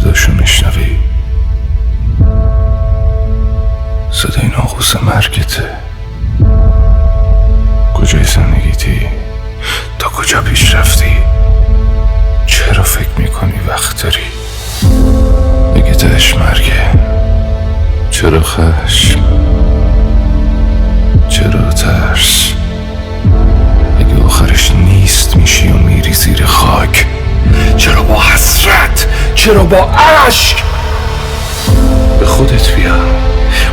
صداشو میشنوی؟ صدای ناقوس مرگته. کجای زندگیتی؟ تا کجا پیش رفتی؟ چرا فکر میکنی وقت داری؟ اگه تهش مرگه، چرا خشم؟ چرا ترس؟ اگه آخرش نیست میشی و میری زیر خاک، چرا با حسرت؟ چرا با عشق؟ به خودت بیا.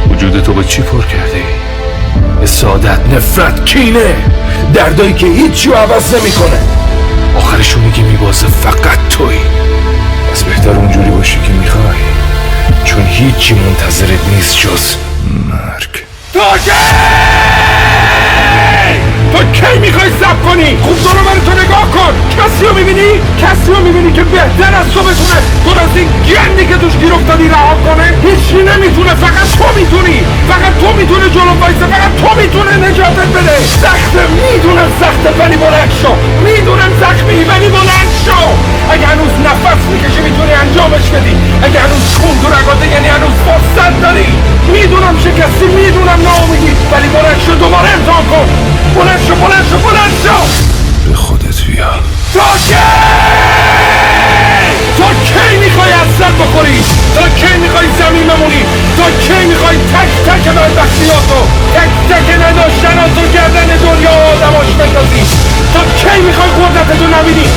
وجودتو با چی پر کردی؟ حسادت، نفرت، کینه، دردایی که هیچی رو عوض نمیکنه. آخرشو میگی میبازه فقط تویی. از بهتر اونجوری باشی که میخوای، چون هیچی منتظرت نیست جز مرگ. تو کی میخوای صبر کنی؟ خوب دور من تو نگاه کن. کسی رو میبینی؟ کسی رو میبینی که بهتر از تو بتونه تو از این گندی که توش گیر افتادی رها کنه؟ هیچی نمیتونه، فقط تو میتونی. فقط تو میتونه جلو وایسه، فقط تو میتونه نجاتت بده. سخته، میدونم سخته، ولی بلند شو. میدونم زخمی ولی بلند شو. اگه هنوز نفس میکشی میتونی انجامش بدی. اگه هنوز خون تو رگاته یعنی هنوز فرصت داری. میدونم شکستی، میدونم ناامیدی، ولی بلند شو، دوباره امتحان کن. بلند شو، بلند شو، بلند شو. به خودت بیا. تا کی میخوای از سر بخوری؟ تا کی میخوای زمین بمونی؟ تا کی میخوای تک تک بدبختیاتو، تک تک نداشتناتو گردن دنیا و آدماش بندازی؟ تا کی میخوای قدرتتو نبینی؟